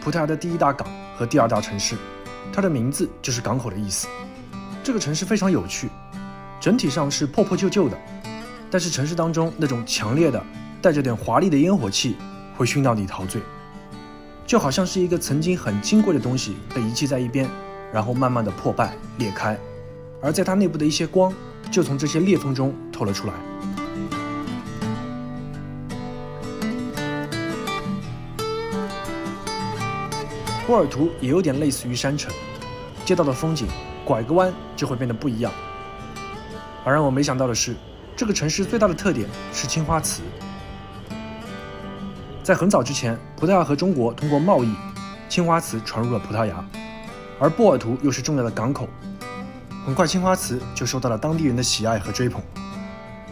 葡萄牙的第一大港和第二大城市，它的名字就是港口的意思。这个城市非常有趣，整体上是破破旧旧的，但是城市当中那种强烈的带着点华丽的烟火气会熏到你陶醉，就好像是一个曾经很金贵的东西被遗弃在一边，然后慢慢的破败裂开，而在它内部的一些光就从这些裂缝中透了出来。波尔图也有点类似于山城，街道的风景拐个弯就会变得不一样。而让我没想到的是，这个城市最大的特点是青花瓷。在很早之前，葡萄牙和中国通过贸易，青花瓷传入了葡萄牙，而波尔图又是重要的港口，很快青花瓷就受到了当地人的喜爱和追捧。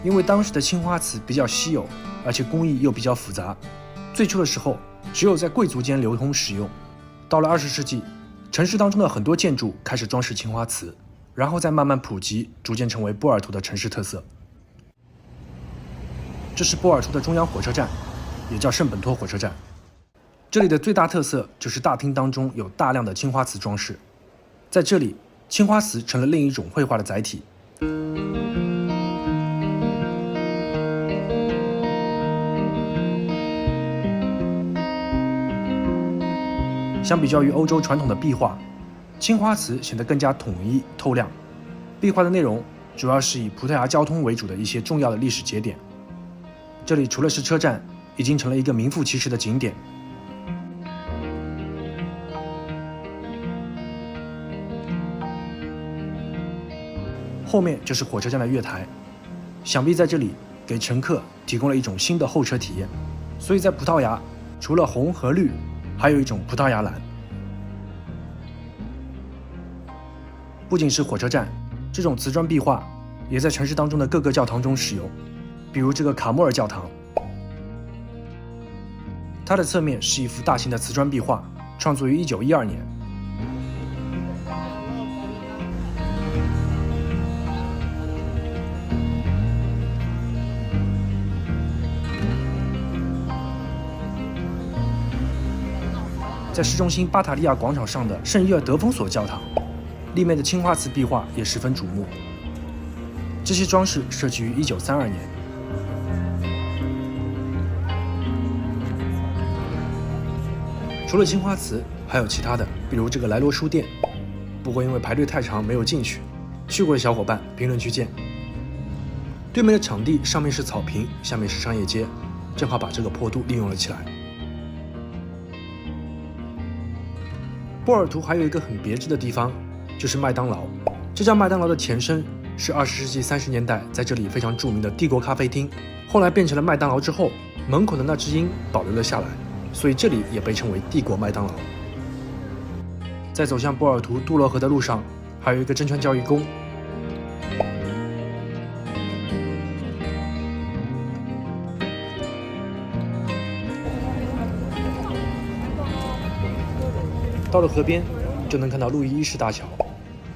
因为当时的青花瓷比较稀有，而且工艺又比较复杂，最初的时候只有在贵族间流通使用。到了20世纪，城市当中的很多建筑开始装饰青花瓷，然后再慢慢普及，逐渐成为波尔图的城市特色。这是波尔图的中央火车站，也叫圣本托火车站。这里的最大特色就是大厅当中有大量的青花瓷装饰，在这里，青花瓷成了另一种绘画的载体。相比较于欧洲传统的壁画，青花瓷显得更加统一透亮。壁画的内容主要是以葡萄牙交通为主的一些重要的历史节点。这里除了是车站，已经成了一个名副其实的景点。后面就是火车站的月台，想必在这里给乘客提供了一种新的候车体验。所以在葡萄牙，除了红和绿，还有一种葡萄牙蓝。不仅是火车站，这种瓷砖壁画也在城市当中的各个教堂中使用，比如这个卡莫尔教堂，它的侧面是一幅大型的瓷砖壁画，创作于1912年。在市中心巴塔利亚广场上的圣伊尔德丰索教堂，立面的青花瓷壁画也十分瞩目。这些装饰设计于1932年。除了青花瓷，还有其他的，比如这个莱罗书店，不过因为排队太长没有进去，去过的小伙伴评论区见。对面的场地上面是草坪，下面是商业街，正好把这个坡度利用了起来。波尔图还有一个很别致的地方，就是麦当劳。这家麦当劳的前身是20世纪30年代在这里非常著名的帝国咖啡厅，后来变成了麦当劳之后，门口的那只鹰保留了下来，所以这里也被称为帝国麦当劳。在走向波尔图杜罗河的路上，还有一个真券交易宫。到了河边，就能看到路易一世大桥。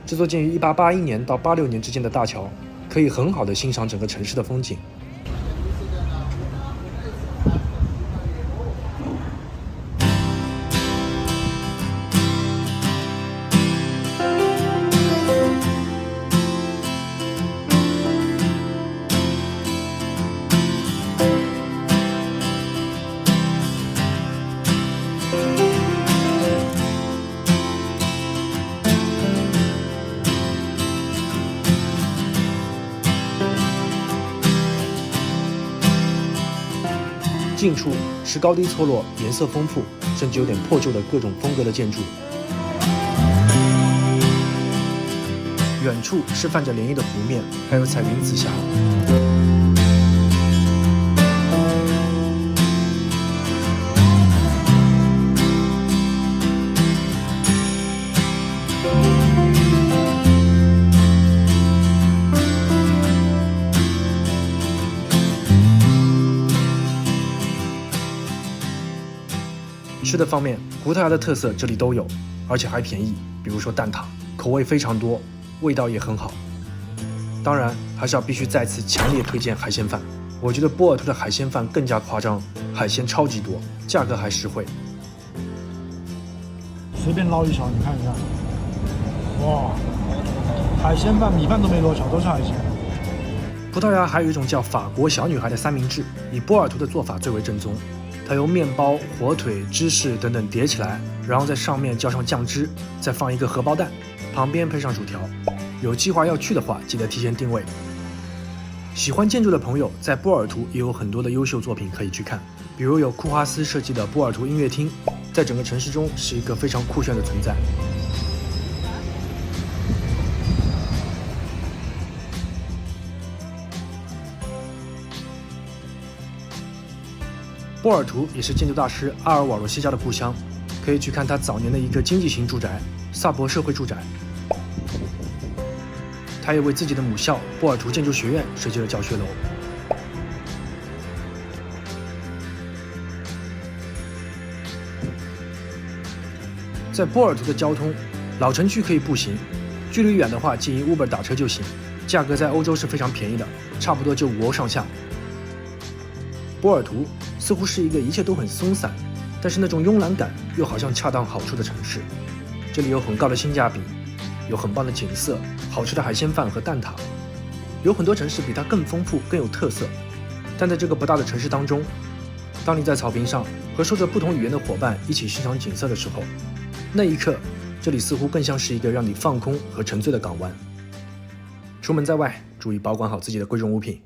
这座建于1881年到86年之间的大桥，可以很好的欣赏整个城市的风景。近处是高低错落、颜色丰富，甚至有点破旧的各种风格的建筑。远处是泛着涟漪的湖面，还有彩云紫霞。吃的方面，葡萄牙的特色这里都有，而且还便宜，比如说蛋挞，口味非常多，味道也很好。当然，还是要必须再次强烈推荐海鲜饭。我觉得波尔图的海鲜饭更加夸张，海鲜超级多，价格还实惠。随便捞一勺，你看一下，哇，海鲜饭、米饭都没多少，都是海鲜。葡萄牙还有一种叫法国小女孩的三明治，以波尔图的做法最为正宗。它由面包、火腿、芝士等等叠起来，然后在上面浇上酱汁，再放一个荷包蛋，旁边配上薯条。有计划要去的话，记得提前定位。喜欢建筑的朋友，在波尔图也有很多的优秀作品可以去看，比如有库哈斯设计的波尔图音乐厅，在整个城市中是一个非常酷炫的存在。波尔图也是建筑大师阿尔瓦罗西加的故乡，可以去看他早年的一个经济型住宅——萨博社会住宅。他也为自己的母校波尔图建筑学院设计了教学楼。在波尔图的交通，老城区可以步行，距离远的话建议 Uber 打车就行，价格在欧洲是非常便宜的，差不多就5欧上下。波尔图似乎是一个一切都很松散，但是那种慵懒感又好像恰当好处的城市。这里有很高的性价比，有很棒的景色，好吃的海鲜饭和蛋挞。有很多城市比它更丰富更有特色，但在这个不大的城市当中，当你在草坪上和说着不同语言的伙伴一起欣赏景色的时候，那一刻这里似乎更像是一个让你放空和沉醉的港湾。出门在外，注意保管好自己的贵重物品。